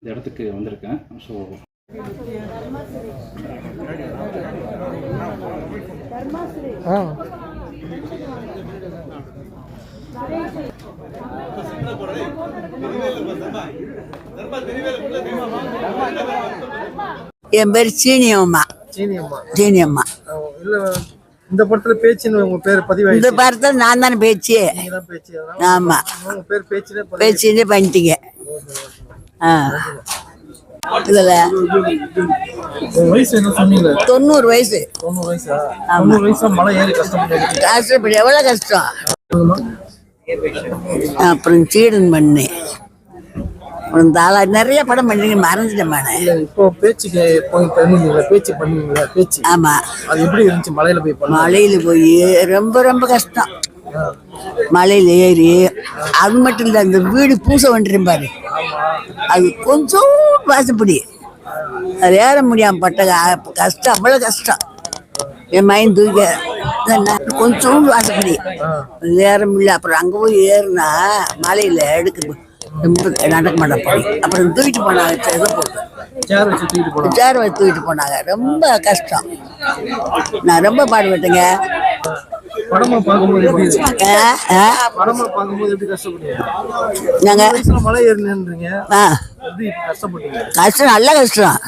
இந்த இடத்துக்கு வந்திருக்கேன். ஸோ என் பேர் சீனியம்மா. சீனியம்மா. இந்த படத்துல பேச்சுன்னு உங்க பேர் பதிவு. இந்த படத்துல நான் தானே பேச்சு. ஆமா, பேச்சுன்னு பண்ணிட்டீங்க. இதுல 90 வயசு. மலை ஏறி கஷ்டப்பட்டு எவ்வளவு கஷ்டம். அப்புறம் சீடன் பண்ணேன். நிறைய படம் பண்ணீங்க, மறந்துட்டேன். இப்போ பேச்சுக்கு பேச்சு பண்ணுவீங்களா? பேச்சு. ஆமா. அது எப்படி இருந்துச்சு? மலையில போய் ரொம்ப ரொம்ப கஷ்டம். மலையில ஏறி அது மட்டும் இல்ல, அந்த வீடு பூசை வந்துடும் பாரு, அது கொஞ்சம் வாசப்படி அது ஏற முடியாம பட்ட கஷ்டம், அவ்வளவு கஷ்டம். என் மைண்ட் தூக்க கொஞ்சம் வாசப்படி ஏற முடியல. அப்புறம் அங்க போய் ஏறுனா மலையில எடுக்க ரொம்ப நடக்க மாட்டேன். அப்புறம் தூக்கிட்டு போனாங்க, இதை போட்டு சேர் வச்சு தூக்கிட்டு போனாங்க. ரொம்ப கஷ்டம். நான் ரொம்ப பாடுபட்டேங்க. படமா பார்க்கும்போது மலை ஏறினீங்க, கஷ்டம், நல்ல கஷ்டம்.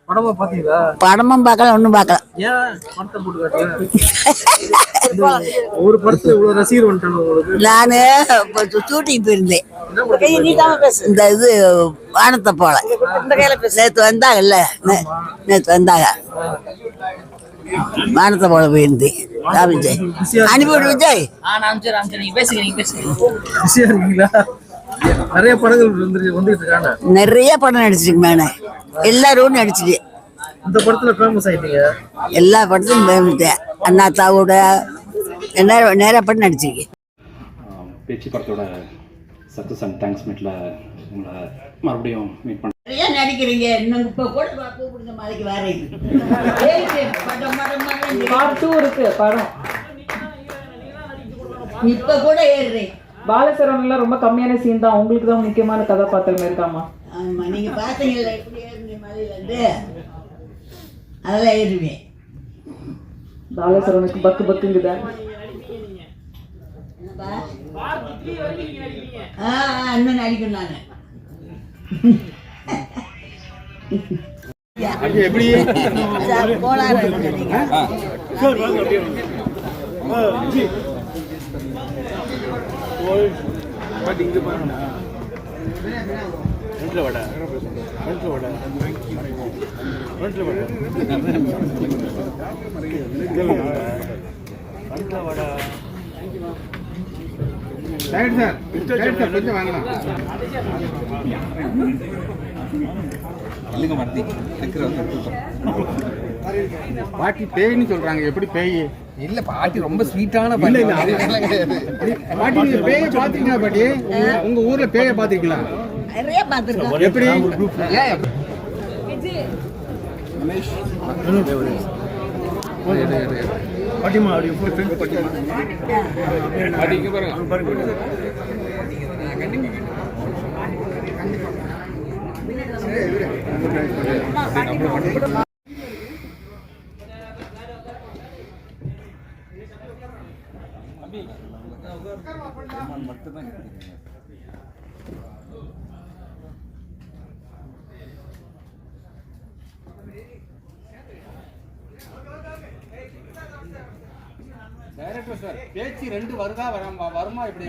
படமா பாத்தீங்களா? படமும் பார்க்கல, ஒன்னும் பார்க்கல. ஒரு படத்துல இவ்வளவு ரசிகர் வந்துட்டாங்க. நானு ஷூட்டிங் போயிருந்தேன். இந்த இது வானத்தை போல நேற்று வந்தாங்கல்ல, நேற்று வந்தாங்க. வானத்தை போல போயிருந்தேன். விஜய் அனுப்பிவிடு. விஜய் நிறைய படங்கள் வந்துட்டு இருக்காங்க. நிறைய படம் நடிச்சிருக்கு மேடம். எல்லாரும் நடிச்சிட்டு இந்த படத்துல ஃபேமஸ் ஆயிட்டீங்க. எல்லா படத்துலையும் ஃபேமஸ். அண்ணாத்தாவோட நிறைய படம் நடிச்சிருக்கேன். பேச்சு படத்தோட சக்ஸஸ் அண்ட் தேங்க்ஸ் மீட்ல உங்களை மறுபடியும் மீட் பண்ண நிறைய நடிக்கிறீங்க. இன்னும் இப்போ கூட கூப்பிடுங்க, மலைக்கு வரேன். பார்ட் 2 இருக்கு படம். இப்ப கூட ஏறுறேன். பாலசரவணன்லாம் ரொம்ப கம்மியான சீன் தான். உங்களுக்கு தான் முக்கியமான கதாபாத்திரம் இருக்காமா? ஆமா, நீங்க பாத்தீங்கல்ல எப்படி ஏறுறீங்க மலையில இருந்து, அதெல்லாம் ஏறுவேன். பாலசரவனுக்கு பக்கு பக்குங்குதா? இன்னும் நடிக்கணும் நானு. எப்படி பாட்டி பேய்னு சொல்றாங்க. எப்படி பேய்? இல்ல பாட்டி ரொம்ப ஸ்வீட்டான பாட்டி. பாட்டி நீங்க பேயை பாத்தீங்களா? பாட்டி உங்க ஊர்ல பேயை பாத்திருக்கீங்களா? நிறைய பாத்துருக்கோம். எப்படி? பாட்டிமா அப்படி பாட்டிமா பாட்டிங்க பாருங்க. டைரக்டர் சார், பேச்சு 2 வருதா வருமா? எப்படி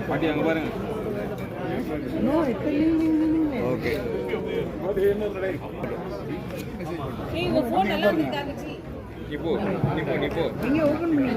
பாட்டி அங்க பாருங்க. ஓகே. உங்க போன் நல்லா இருந்துச்சு. இப்போ நீங்க ஓபன் பண்ணி